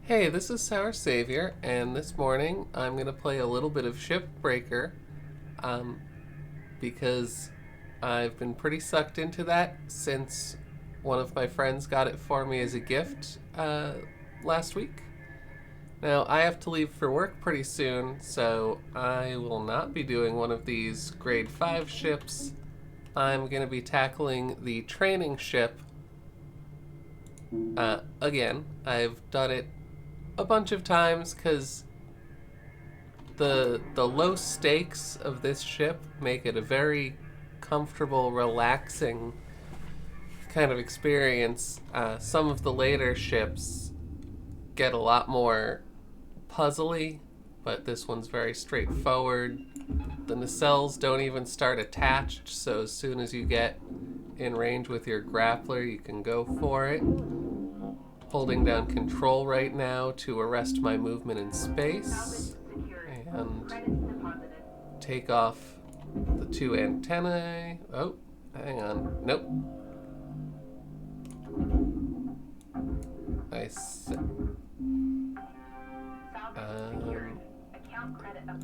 Hey, this is Sour Savior, and this morning I'm going to play a little bit of Shipbreaker um, because I've been pretty sucked into that since one of my friends got it for me as a gift last week. Now, I have to leave for work pretty soon, so I will not be doing one of these grade 5 ships. I'm going to be tackling the training ship. Again, I've done it a bunch of times because the low stakes of this ship make it a very comfortable, relaxing kind of experience. Some of the later ships get a lot more puzzly, but this one's very straightforward. The nacelles don't even start attached, so as soon as you get in range with your grappler, you can go for it. Holding down control right now to arrest my movement in space and take off the two antennae. Oh, hang on. Nope. Nice.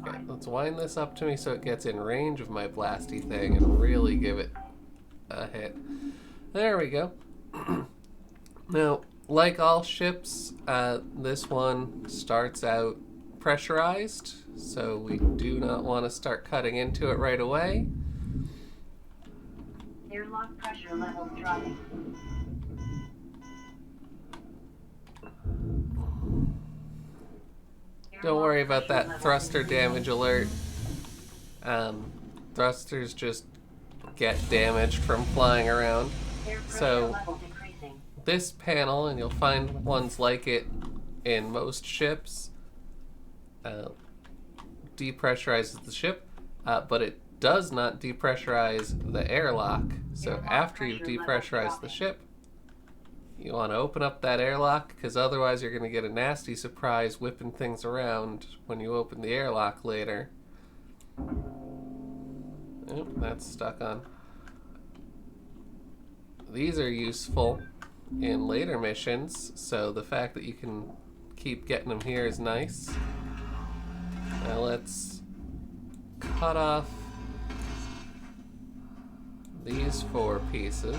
Okay, let's wind this up to me so it gets in range of my blasty thing and really give it a hit. There we go. Now, like all ships, this one starts out pressurized, so we do not want to start cutting into it right away. Airlock pressure levels dropping. Don't worry about that thruster damage alert. Thrusters just get damaged from flying around. So this panel, and you'll find ones like it in most ships, depressurizes the ship, but it does not depressurize the airlock. So after you've depressurized the ship, you want to open up that airlock, because otherwise you're going to get a nasty surprise whipping things around when you open the airlock later. Oh, that's stuck on. These are useful in later missions, so the fact that you can keep getting them here is nice. Now let's cut off these 4 pieces.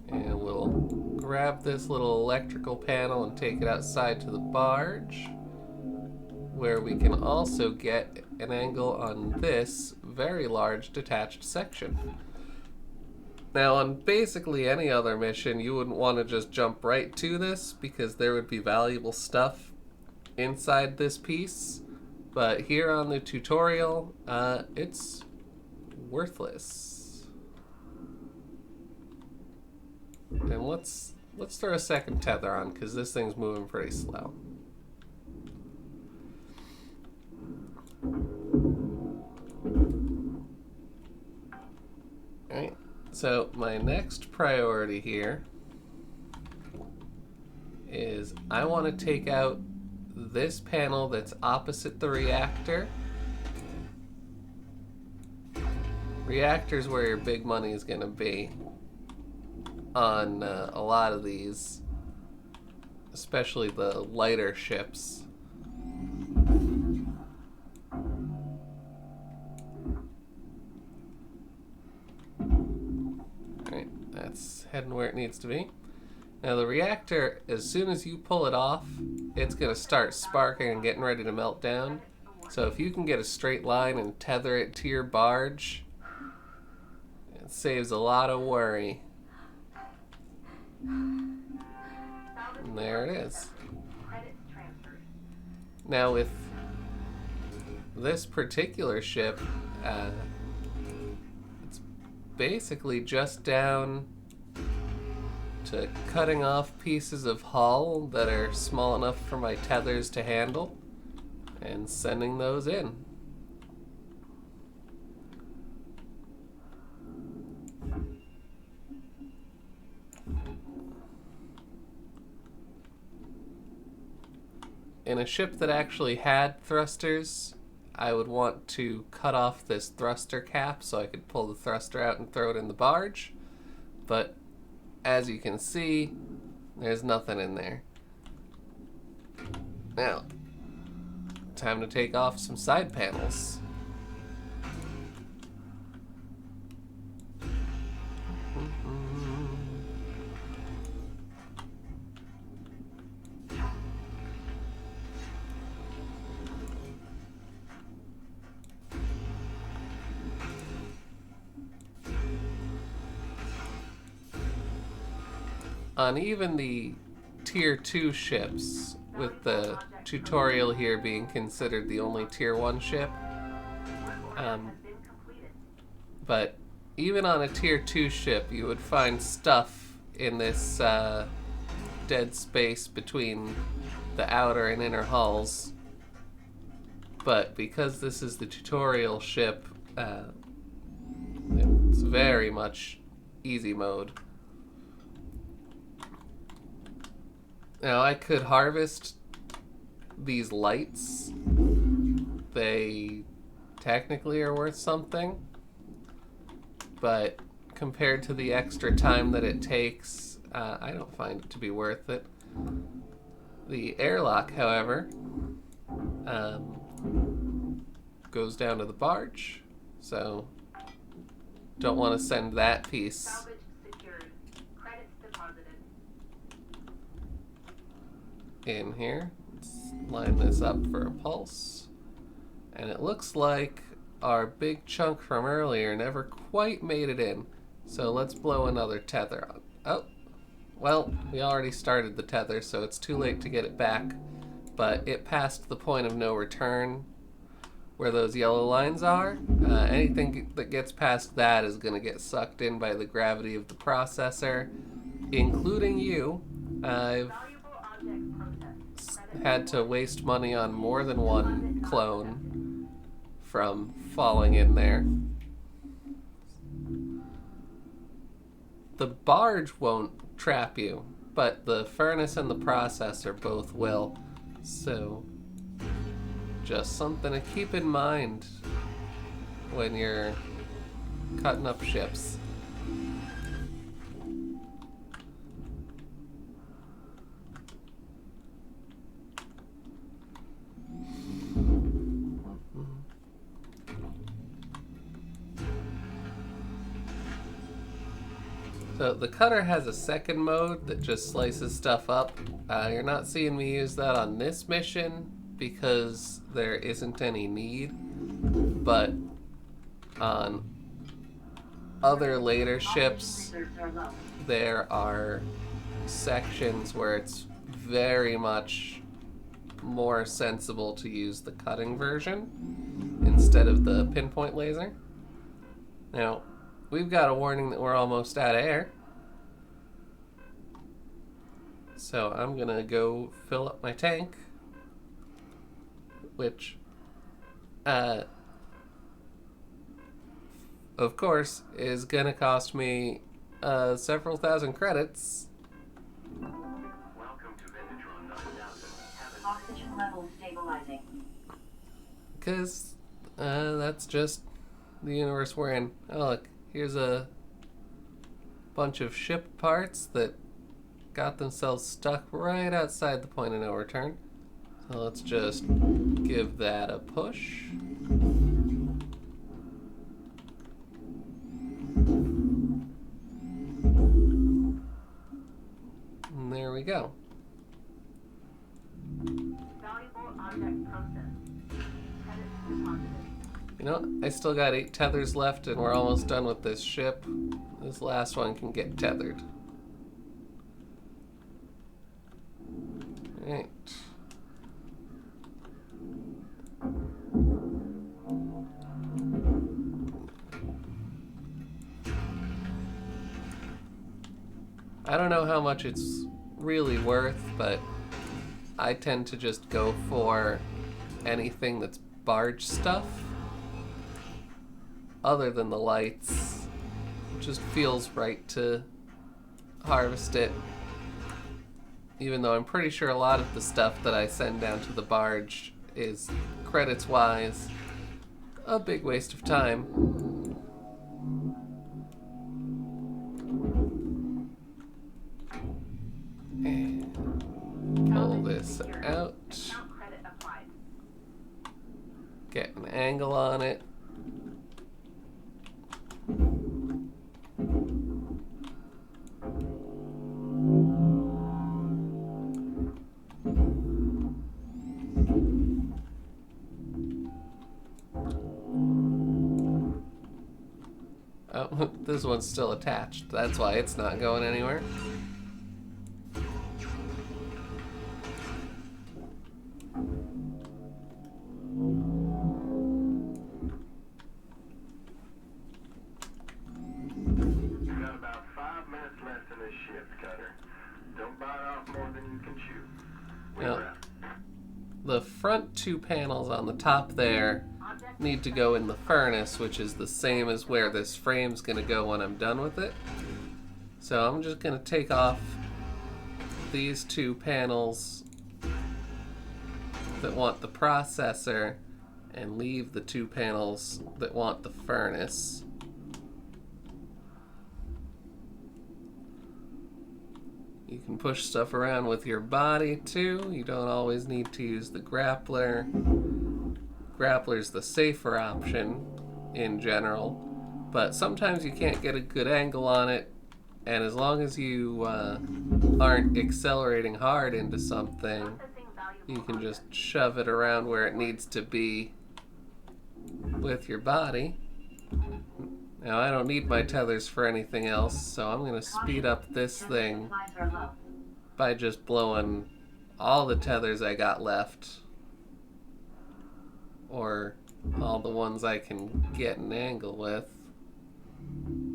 And we'll grab this little electrical panel and take it outside to the barge, where we can also get an angle on this very large detached section. Now, on basically any other mission, you wouldn't want to just jump right to this because there would be valuable stuff inside this piece. But here on the tutorial, it's worthless. And let's throw a second tether on, because this thing's moving pretty slow. Alright, so my next priority here is I want to take out this panel that's opposite the reactor. Reactor's where your big money is going to be on a lot of these, especially the lighter ships. Alright, that's heading where it needs to be. Now the reactor, as soon as you pull it off, it's going to start sparking and getting ready to melt down. So if you can get a straight line and tether it to your barge, it saves a lot of worry. And there it is. Now with this particular ship, it's basically just down to cutting off pieces of hull that are small enough for my tethers to handle and sending those in. In a ship that actually had thrusters, I would want to cut off this thruster cap so I could pull the thruster out and throw it in the barge. But as you can see, there's nothing in there. Now, time to take off some side panels. On even the tier 2 ships, with the tutorial here being considered the only tier 1 ship, but even on a tier 2 ship you would find stuff in this dead space between the outer and inner hulls, but because this is the tutorial ship, it's very much easy mode. Now, I could harvest these lights. They technically are worth something, but compared to the extra time that it takes, I don't find it to be worth it. The airlock, however, goes down to the barge, so don't want to send that piece. In here. Let's line this up for a pulse. And it looks like our big chunk from earlier never quite made it in. So let's blow another tether on. Oh, well, we already started the tether, so it's too late to get it back. But it passed the point of no return where those yellow lines are. Anything that gets past that is going to get sucked in by the gravity of the processor, including you. I've had to waste money on more than one clone from falling in there. The barge won't trap you, but the furnace and the processor both will. So, just something to keep in mind when you're cutting up ships. So the cutter has a second mode that just slices stuff up. You're not seeing me use that on this mission because there isn't any need, but on other later ships there are sections where it's very much more sensible to use the cutting version instead of the pinpoint laser. Now, we've got a warning that we're almost out of air. So I'm gonna go fill up my tank, which, of course, is gonna cost me several thousand credits. Welcome to Vendatron 9000. Oxygen level stabilizing. Because that's just the universe we're in. Oh, look. Here's a bunch of ship parts that got themselves stuck right outside the point of no return. So let's just give that a push. And there we go. Valuable object processed. Credits deposited. You know, I still got 8 tethers left and we're almost done with this ship. This last one can get tethered. Alright. I don't know how much it's really worth, but I tend to just go for anything that's barge stuff. Other than the lights, it just feels right to harvest it. Even though I'm pretty sure a lot of the stuff that I send down to the barge is, credits-wise, a big waste of time. this out. Account credit applied. Get an angle on it. Oh, this one's still attached. That's why it's not going anywhere. You got about 5 minutes left in this shift, Cutter. Don't bite off more than you can chew. We Yep. wrap. The front two panels on the top there need to go in the furnace, which is the same as where this frame's going to go when I'm done with it. So I'm just going to take off these two panels that want the processor and leave the two panels that want the furnace. You can push stuff around with your body too. You don't always need to use the grappler. Grappler's the safer option in general, but sometimes you can't get a good angle on it, and as long as you aren't accelerating hard into something, you can just shove it around where it needs to be with your body. Now I don't need my tethers for anything else, so I'm going to speed up this thing Supplies are low. by just blowing all the tethers I got left, or all the ones I can get an angle with.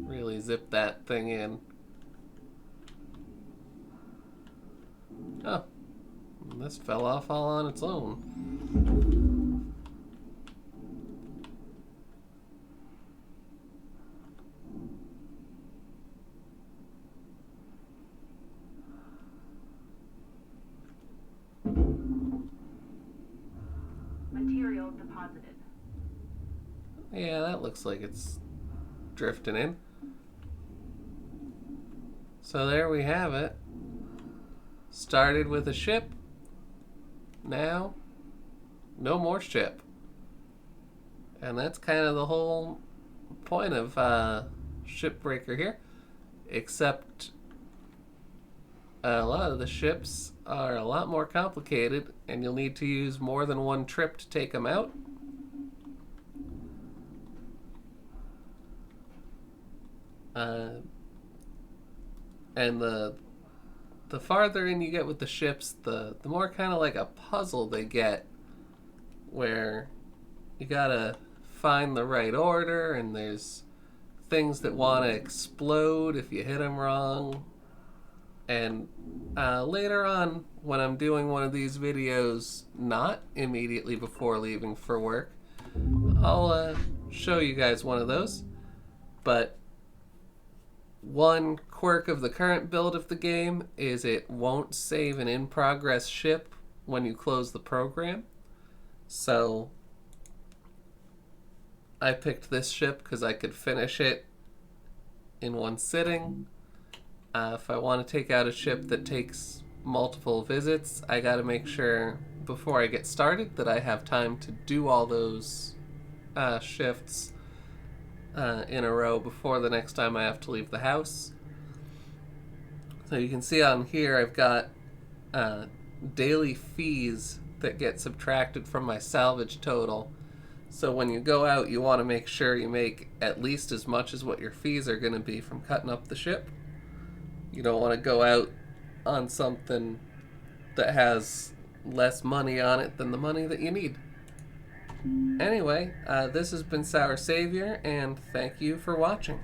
Really zip that thing in. Oh, this fell off all on its own. Material deposited. Yeah, that looks like it's drifting in. So there we have it. Started with a ship. Now, no more ship. And that's kind of the whole point of Shipbreaker here. Except a lot of the ships are a lot more complicated, and you'll need to use more than one trip to take them out. And the farther in you get with the ships, the more kind of like a puzzle they get, where you gotta find the right order, and there's things that want to explode if you hit them wrong. And later on, when I'm doing one of these videos, not immediately before leaving for work, I'll show you guys one of those. But one quirk of the current build of the game is it won't save an in-progress ship when you close the program. So I picked this ship because I could finish it in one sitting. If I want to take out a ship that takes multiple visits, I got to make sure before I get started that I have time to do all those shifts in a row before the next time I have to leave the house. So you can see on here I've got daily fees that get subtracted from my salvage total. So when you go out, you want to make sure you make at least as much as what your fees are going to be from cutting up the ship. You don't want to go out on something that has less money on it than the money that you need. Anyway, this has been Sour Savior, and thank you for watching.